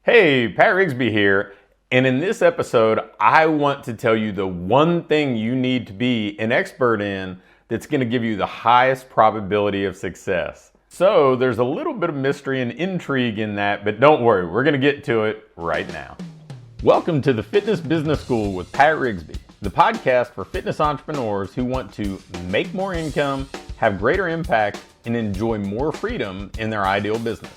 Hey, Pat Rigsby here, and in this episode, I want to tell you the one thing you need to be an expert in that's going to give you the highest probability of success. So there's a little bit of mystery and intrigue in that, but don't worry, we're going to get to it right now. Welcome to the Fitness Business School with Pat Rigsby, the podcast for fitness entrepreneurs who want to make more income, have greater impact, and enjoy more freedom in their ideal business.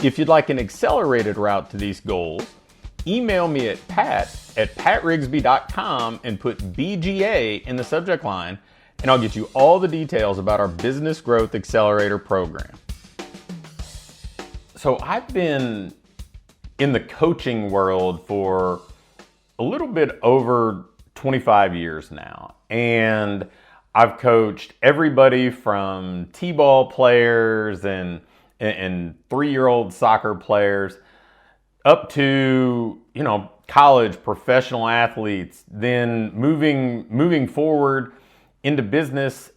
If you'd like an accelerated route to these goals, email me at pat@patrigsby.com and put BGA in the subject line, and I'll get you all the details about our Business Growth Accelerator program. So I've been in the coaching world for a little bit over 25 years now, and I've coached everybody from t-ball players and 3-year-old soccer players up to, college professional athletes, then moving forward into business,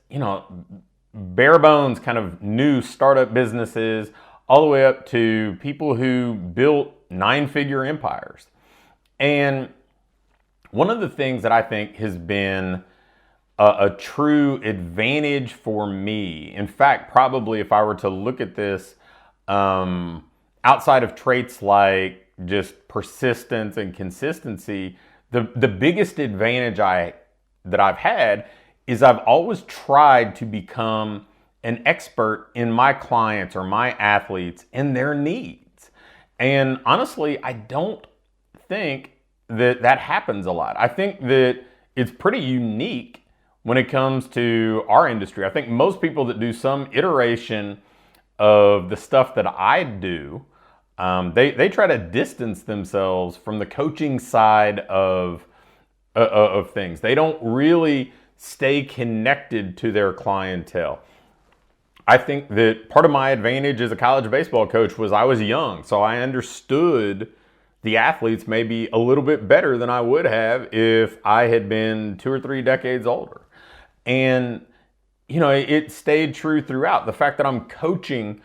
bare bones kind of new startup businesses, all the way up to people who built 9-figure empires. And one of the things that I think has been a true advantage for me. In fact, probably if I were to look at this outside of traits like just persistence and consistency, the biggest advantage that I've had is I've always tried to become an expert in my clients or my athletes and their needs. And honestly, I don't think that happens a lot. I think that it's pretty unique when it comes to our industry. I think most people that do some iteration of the stuff that I do, they try to distance themselves from the coaching side of things. They don't really stay connected to their clientele. I think that part of my advantage as a college baseball coach was I was young, so I understood the athletes maybe a little bit better than I would have if I had been 2 or 3 decades older. And, it stayed true throughout. The fact that I'm coaching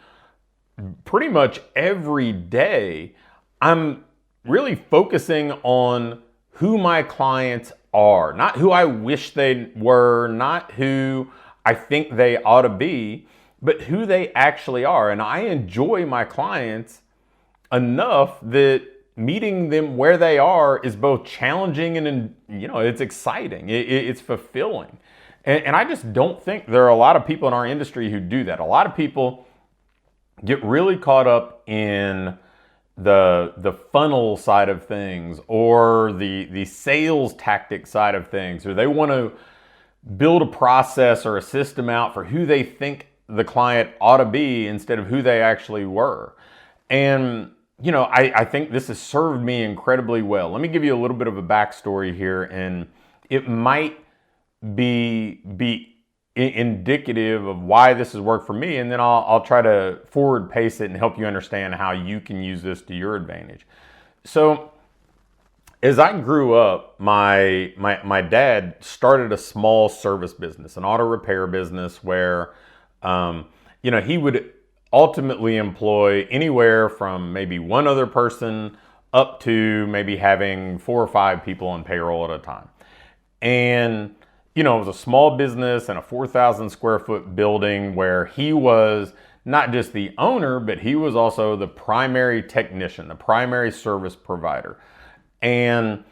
pretty much every day, I'm really focusing on who my clients are, not who I wish they were, not who I think they ought to be, but who they actually are. And I enjoy my clients enough that meeting them where they are is both challenging and, it's exciting. It's fulfilling. And I just don't think there are a lot of people in our industry who do that. A lot of people get really caught up in the funnel side of things or the sales tactic side of things, or they want to build a process or a system out for who they think the client ought to be instead of who they actually were. And I think this has served me incredibly well. Let me give you a little bit of a backstory here, and it might be indicative of why this has worked for me, and then I'll try to forward pace it and help you understand how you can use this to your advantage. So as I grew up, my dad started a small service business, an auto repair business where he would ultimately employ anywhere from maybe one other person up to maybe having 4 or 5 people on payroll at a time. And it was a small business in a 4,000 square foot building where he was not just the owner, but he was also the primary technician, the primary service provider. And,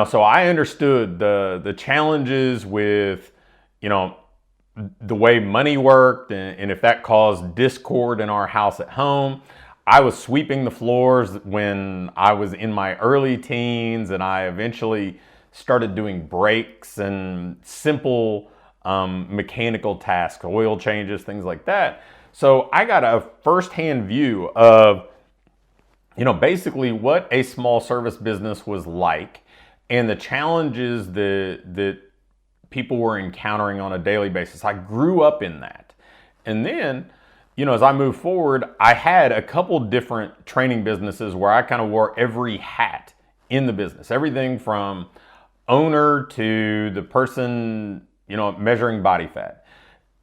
so I understood the challenges with, the way money worked, and if that caused discord in our house at home. I was sweeping the floors when I was in my early teens, and I eventually started doing brakes and simple mechanical tasks, oil changes, things like that. So I got a firsthand view of, basically what a small service business was like and the challenges that people were encountering on a daily basis. I grew up in that. And then, as I moved forward, I had a couple different training businesses where I kind of wore every hat in the business. Everything from owner to the person, measuring body fat.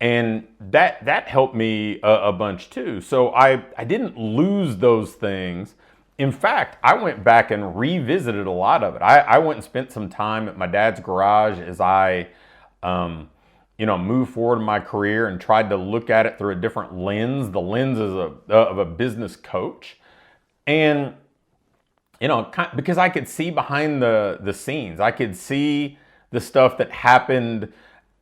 And that helped me a bunch too. So I didn't lose those things in fact, I went back and revisited a lot of it. I went and spent some time at my dad's garage as I, moved forward in my career and tried to look at it through a different lens, the lens of a business coach. And, because I could see behind the scenes. I could see the stuff that happened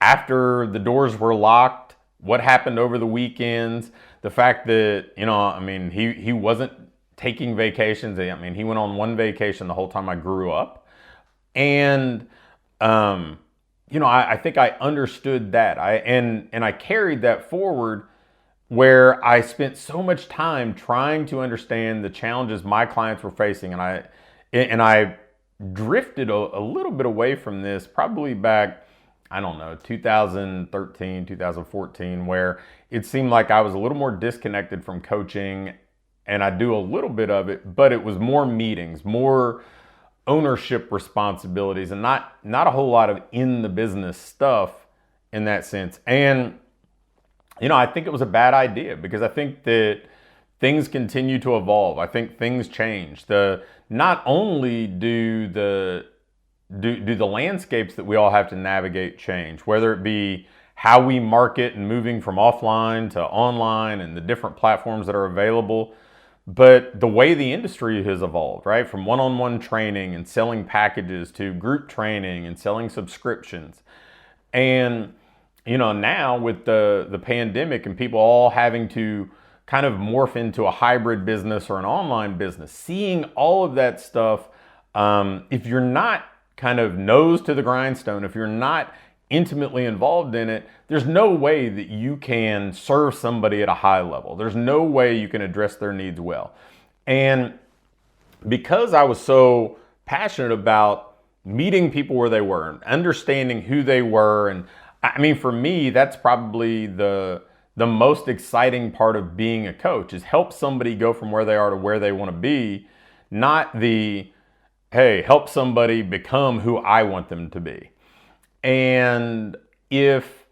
after the doors were locked, what happened over the weekends, the fact that, he wasn't taking vacations. He went on one vacation the whole time I grew up. And, I think I understood that. I carried that forward, where I spent so much time trying to understand the challenges my clients were facing. And I drifted a little bit away from this probably back, 2013, 2014, where it seemed like I was a little more disconnected from coaching. And I do a little bit of it, but it was more meetings, more ownership responsibilities, and not a whole lot of in the business stuff in that sense. And I think it was a bad idea, because I think that things continue to evolve. I think things change. Not only do the landscapes that we all have to navigate change, whether it be how we market and moving from offline to online and the different platforms that are available, but the way the industry has evolved, right? From one-on-one training and selling packages to group training and selling subscriptions. And, now with the pandemic and people all having to kind of morph into a hybrid business or an online business, seeing all of that stuff, if you're not kind of nose to the grindstone, if you're not intimately involved in it, there's no way that you can serve somebody at a high level. There's no way you can address their needs well. And because I was so passionate about meeting people where they were and understanding who they were, and for me, that's probably the most exciting part of being a coach, is help somebody go from where they are to where they want to be, not help somebody become who I want them to be. And if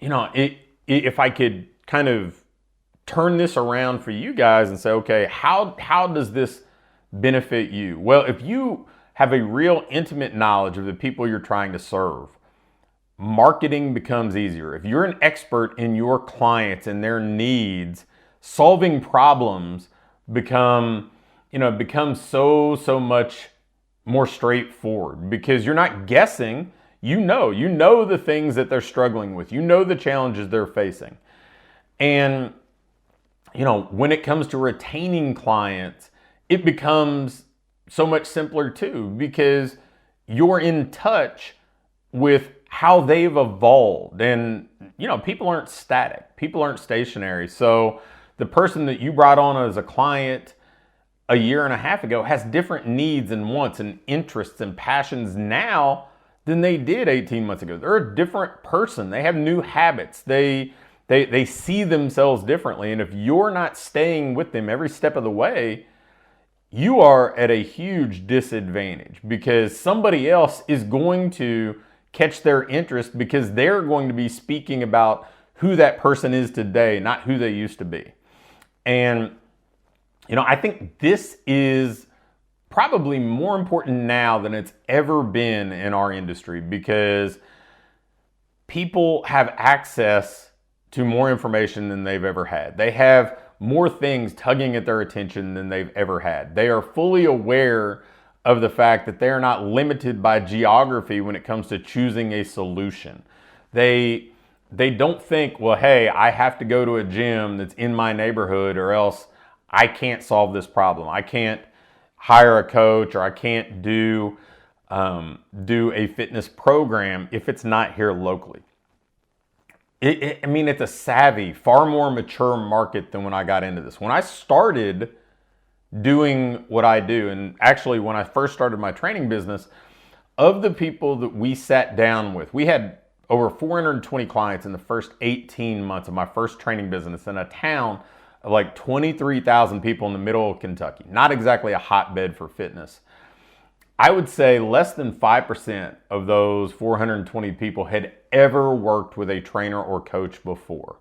I could kind of turn this around for you guys and say, okay, how does this benefit you? Well, if you have a real intimate knowledge of the people you're trying to serve, marketing becomes easier. If you're an expert in your clients and their needs, solving problems becomes so much more straightforward, because you're not guessing. You know the things that they're struggling with. You know the challenges they're facing. And, when it comes to retaining clients, it becomes so much simpler too, because you're in touch with how they've evolved. And, people aren't static. People aren't stationary. So the person that you brought on as a client a year and a half ago has different needs and wants and interests and passions now than they did 18 months ago. They're a different person. They have new habits. They see themselves differently. And if you're not staying with them every step of the way, you are at a huge disadvantage, because somebody else is going to catch their interest, because they're going to be speaking about who that person is today, not who they used to be. And, I think this is probably more important now than it's ever been in our industry, because people have access to more information than they've ever had. They have more things tugging at their attention than they've ever had. They are fully aware of the fact that they are not limited by geography when it comes to choosing a solution. They don't think, well, hey, I have to go to a gym that's in my neighborhood or else I can't solve this problem. I can't hire a coach, or I can't do a fitness program if it's not here locally. It's a savvy, far more mature market than when I got into this. When I started doing what I do, and actually when I first started my training business, of the people that we sat down with, we had over 420 clients in the first 18 months of my first training business in a town of like 23,000 people in the middle of Kentucky. Not exactly a hotbed for fitness. I would say less than 5% of those 420 people had ever worked with a trainer or coach before.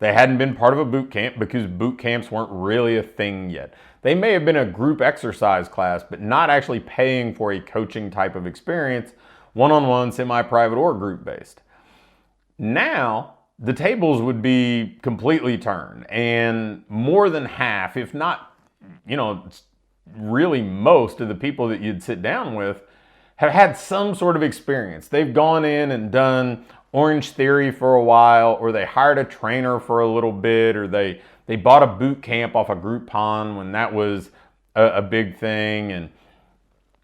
They hadn't been part of a boot camp because boot camps weren't really a thing yet. They may have been a group exercise class, but not actually paying for a coaching type of experience, one-on-one, semi-private, or group-based. Now, the tables would be completely turned, and more than half, if not, really most of the people that you'd sit down with have had some sort of experience. They've gone in and done Orange Theory for a while, or they hired a trainer for a little bit, or they bought a boot camp off a Groupon when that was a big thing. And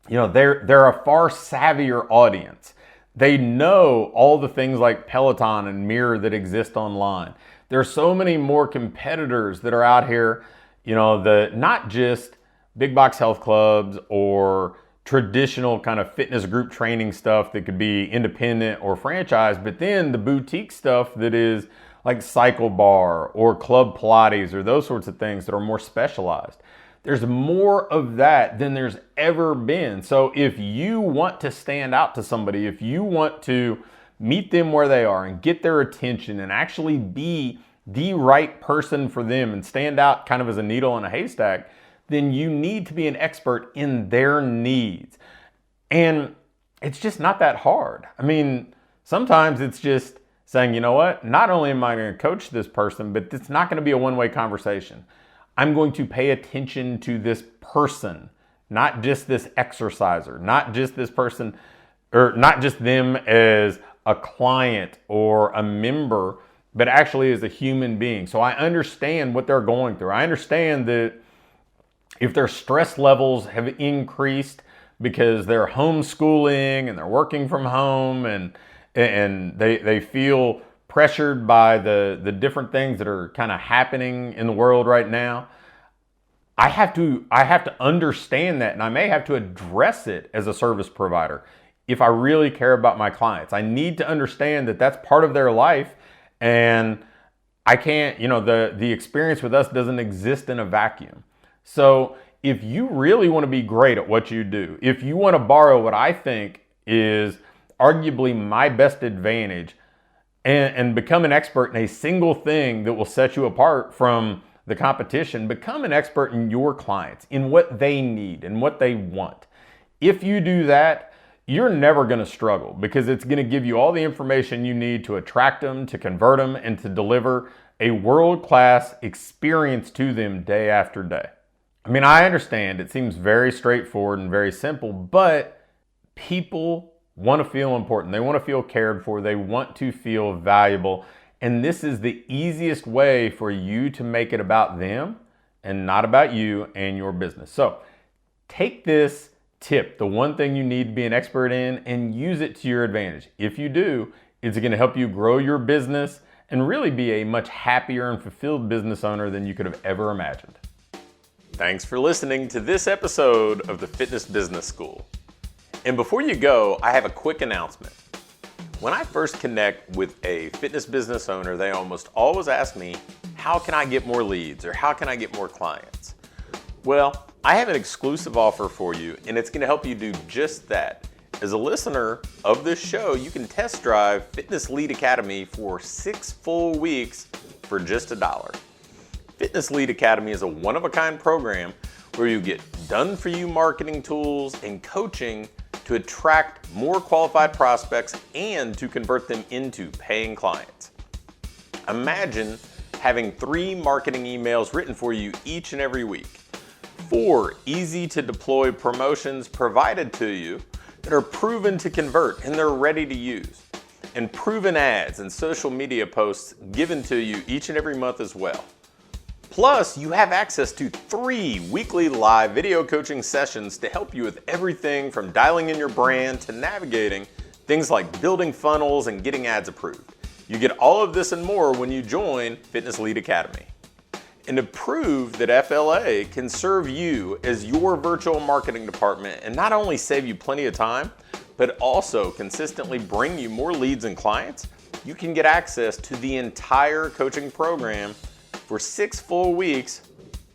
they're a far savvier audience. They know all the things like Peloton and Mirror that exist online. There are so many more competitors that are out here, not just big box health clubs or traditional kind of fitness group training stuff that could be independent or franchise, but then the boutique stuff that is like Cycle Bar or Club Pilates or those sorts of things that are more specialized. There's more of that than there's ever been. So if you want to stand out to somebody, if you want to meet them where they are and get their attention and actually be the right person for them and stand out kind of as a needle in a haystack, then you need to be an expert in their needs. And it's just not that hard. I mean, sometimes it's just saying, you know what, not only am I going to coach this person, but it's not going to be a one-way conversation. I'm going to pay attention to this person, not just this exerciser, not just this person, or not just them as a client or a member, but actually as a human being. So I understand what they're going through. I understand that if their stress levels have increased because they're homeschooling and they're working from home and they feel pressured by the different things that are kind of happening in the world right now, I have to understand that, and I may have to address it as a service provider if I really care about my clients. I need to understand that that's part of their life, and I can't, the experience with us doesn't exist in a vacuum. So if you really want to be great at what you do, if you want to borrow what I think is arguably my best advantage and become an expert in a single thing that will set you apart from the competition, become an expert in your clients, in what they need and what they want. If you do that, you're never going to struggle because it's going to give you all the information you need to attract them, to convert them, and to deliver a world-class experience to them day after day. I mean, I understand it seems very straightforward and very simple, but people want to feel important. They want to feel cared for. They want to feel valuable. And this is the easiest way for you to make it about them and not about you and your business. So take this tip, the one thing you need to be an expert in, and use it to your advantage. If you do, it's going to help you grow your business and really be a much happier and fulfilled business owner than you could have ever imagined. Thanks for listening to this episode of the Fitness Business School. And before you go, I have a quick announcement. When I first connect with a fitness business owner, they almost always ask me, how can I get more leads or how can I get more clients? Well, I have an exclusive offer for you, and it's going to help you do just that. As a listener of this show, you can test drive Fitness Lead Academy for 6 full weeks for just $1. Fitness Lead Academy is a one-of-a-kind program where you get done-for-you marketing tools and coaching to attract more qualified prospects and to convert them into paying clients. Imagine having 3 marketing emails written for you each and every week, 4 easy-to-deploy promotions provided to you that are proven to convert and they're ready to use, and proven ads and social media posts given to you each and every month as well. Plus, you have access to 3 weekly live video coaching sessions to help you with everything from dialing in your brand to navigating things like building funnels and getting ads approved. You get all of this and more when you join Fitness Lead Academy. And to prove that FLA can serve you as your virtual marketing department and not only save you plenty of time, but also consistently bring you more leads and clients, you can get access to the entire coaching program for 6 full weeks,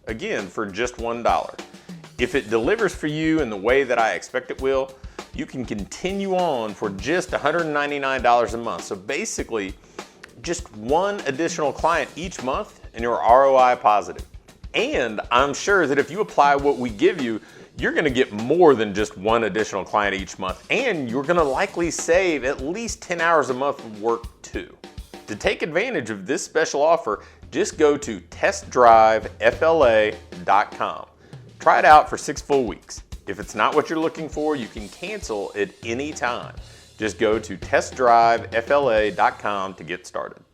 again, for just $1. If it delivers for you in the way that I expect it will, you can continue on for just $199 a month. So basically, just one additional client each month and you're ROI positive. And I'm sure that if you apply what we give you, you're gonna get more than just one additional client each month, and you're gonna likely save at least 10 hours a month of work too. To take advantage of this special offer, just go to testdrivefla.com. Try it out for 6 full weeks. If it's not what you're looking for, you can cancel at any time. Just go to testdrivefla.com to get started.